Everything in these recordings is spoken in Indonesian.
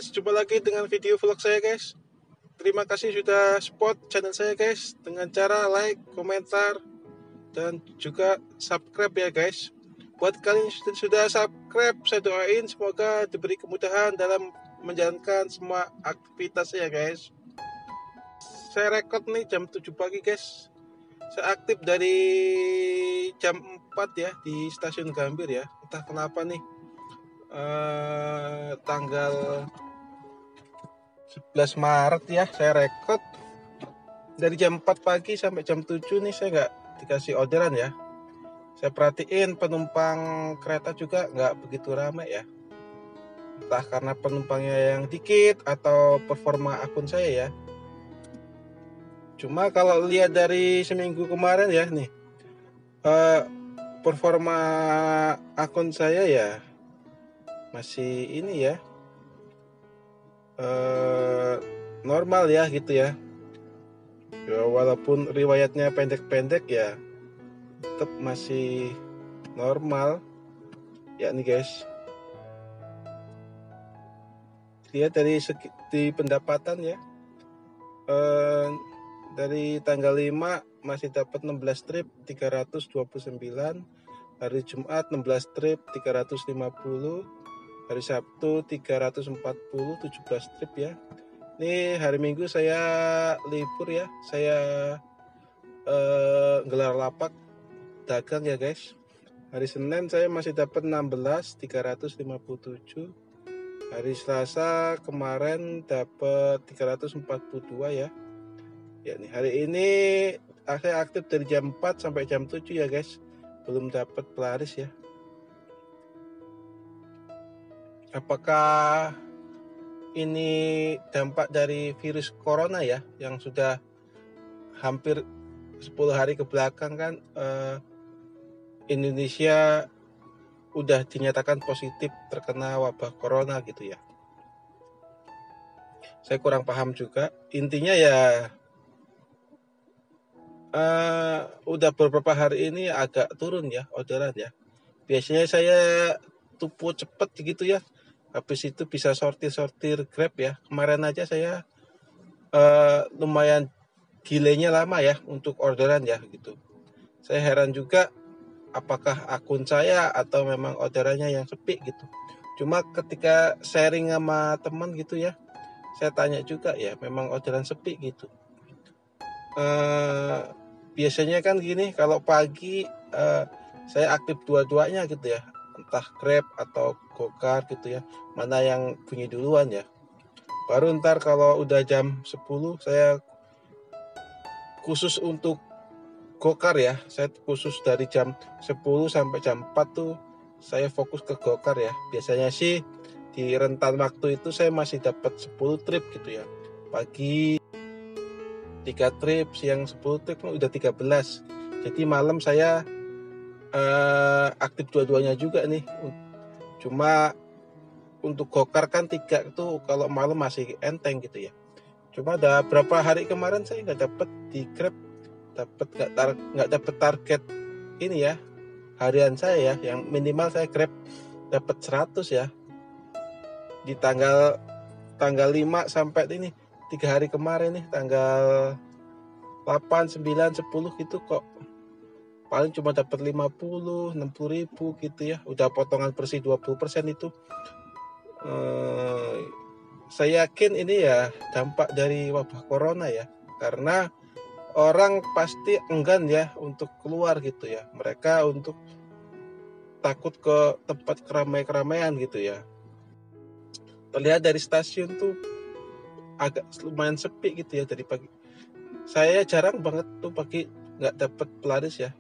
guys, jumpa lagi dengan video vlog saya guys. Terima kasih sudah support channel saya guys dengan cara like, komentar, dan juga subscribe ya guys. Buat kalian yang sudah subscribe, saya doain semoga diberi kemudahan dalam menjalankan semua aktivitas ya guys. Saya rekod nih jam 7 pagi guys. Saya aktif dari jam 4 ya di stasiun Gambir ya. Entah kenapa nih tanggal 11 Maret ya saya rekod dari jam 4 pagi sampai jam 7 nih saya nggak dikasih orderan ya. Saya perhatiin penumpang kereta juga nggak begitu ramai ya. Entah karena penumpangnya yang dikit atau performa akun saya ya. Cuma kalau lihat dari seminggu kemarin ya nih performa akun saya ya masih ini ya normal ya gitu ya. Walaupun riwayatnya pendek-pendek ya tetap masih normal ya nih guys. Lihat dari segi pendapatan ya, dari tanggal 5 masih dapat 16 trip 329, hari Jumat 16 trip 350, hari Sabtu 340, 17 trip ya. Ini hari Minggu saya libur ya, saya gelar lapak dagang ya guys. Hari Senin saya masih dapat 16 357, hari Selasa kemarin dapat 342 ya. Ya nih hari ini saya aktif dari jam 4 sampai jam 7 ya guys. Belum dapat pelaris ya. Apakah ini dampak dari virus corona ya yang sudah hampir 10 hari ke belakang kan Indonesia udah dinyatakan positif terkena wabah corona gitu ya. Saya kurang paham juga. Intinya ya udah beberapa hari ini agak turun ya orderan ya. Biasanya saya tupu cepet gitu ya. Habis itu bisa sortir Grab ya. Kemarin aja saya lumayan delaynya lama ya untuk orderan ya gitu. Saya heran juga apakah akun saya atau memang orderannya yang sepi gitu. Cuma ketika sharing sama teman gitu ya, saya tanya juga ya memang orderan sepi gitu. Biasanya kan gini, kalau pagi saya aktif dua-duanya gitu ya, entah Grab atau Gokar gitu ya, mana yang bunyi duluan ya. Baru ntar kalau udah jam 10 saya khusus untuk Gokar ya, saya khusus dari jam 10 sampai jam 4 tuh saya fokus ke Gokar ya. Biasanya sih di rentan waktu itu saya masih dapat 10 trip gitu ya. Pagi 3 trip, siang 10 trip udah 13. Jadi malam saya aktif dua-duanya juga nih. Cuma untuk Gokar kan 3 tuh kalau malam masih enteng gitu ya. Cuma ada berapa hari kemarin saya nggak dapat di Grab, nggak dapat target ini ya harian saya ya, yang minimal saya Grab dapat 100 ya di tanggal 5 sampai ini 3 hari kemarin nih, tanggal 8, 9, 10 gitu kok paling cuma dapat 50, 60 ribu gitu ya. Udah potongan bersih 20% itu. Saya yakin ini ya dampak dari wabah corona ya, karena orang pasti enggan ya untuk keluar gitu ya. Mereka untuk takut ke tempat keramaian gitu ya. Terlihat dari stasiun tuh agak lumayan sepi gitu ya dari pagi. Saya jarang banget tuh pagi nggak dapat pelaris ya.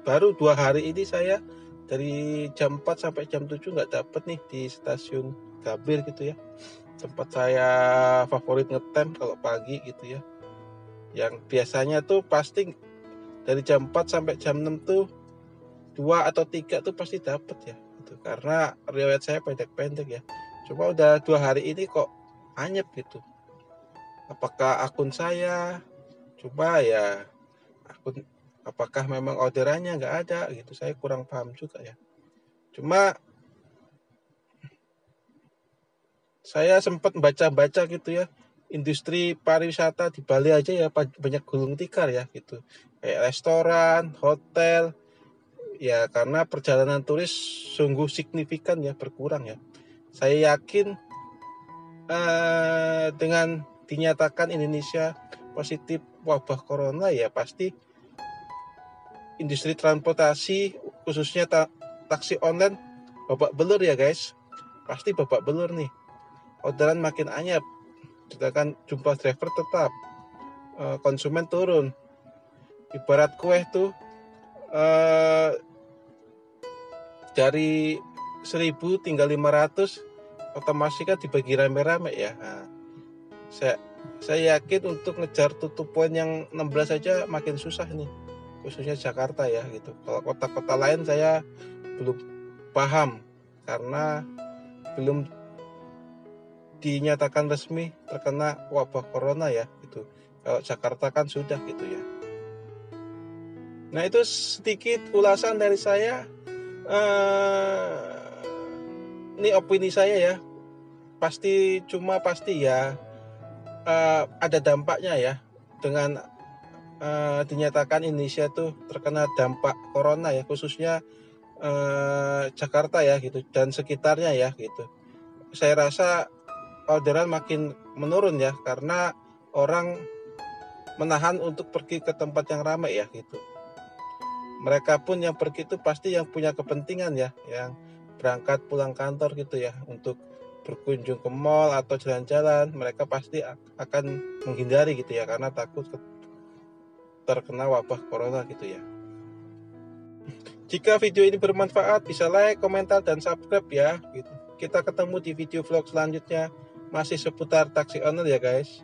Baru 2 hari ini saya dari jam 4 sampai jam 7 nggak dapat nih di stasiun Gambir gitu ya. Tempat saya favorit ngetem kalau pagi gitu ya. Yang biasanya tuh pasti dari jam 4 sampai jam 6 tuh 2 atau 3 tuh pasti dapat ya gitu. Karena riwayat saya pendek-pendek ya. Cuma udah 2 hari ini kok anyep gitu. Apakah akun saya? Coba ya apakah memang orderannya nggak ada gitu, saya kurang paham juga ya. Cuma Saya sempat baca-baca gitu ya, industri pariwisata di Bali aja ya banyak gulung tikar ya gitu. Kayak restoran, hotel, ya karena perjalanan turis sungguh signifikan ya berkurang ya. Saya yakin dengan dinyatakan Indonesia positif wabah corona ya pasti industri transportasi khususnya taksi online babak belur ya guys. Pasti babak belur nih. Orderan makin anyap, sedangkan jumlah driver tetap, konsumen turun. Ibarat kue tuh dari 1000 tinggal 500, otomatis kan dibagi rame-rame ya. Nah, saya yakin untuk ngejar tutup poin yang 16 saja makin susah nih, khususnya Jakarta ya gitu. Kalau kota-kota lain saya belum paham karena belum dinyatakan resmi terkena wabah corona ya gitu. Kalau Jakarta kan sudah gitu ya. Nah itu sedikit ulasan dari saya. Ini opini saya ya. Pasti ya ada dampaknya ya dengan dinyatakan Indonesia tuh terkena dampak corona ya, khususnya Jakarta ya gitu dan sekitarnya ya gitu. Saya rasa orderan makin menurun ya karena orang menahan untuk pergi ke tempat yang ramai ya gitu. Mereka pun yang pergi itu pasti yang punya kepentingan ya, yang berangkat pulang kantor gitu ya untuk berkunjung ke mall atau jalan-jalan, mereka pasti akan menghindari gitu ya karena takut terkena wabah corona gitu ya. Jika video ini bermanfaat bisa like, komentar, dan subscribe ya gitu. Kita ketemu di video vlog selanjutnya masih seputar taksi online ya guys.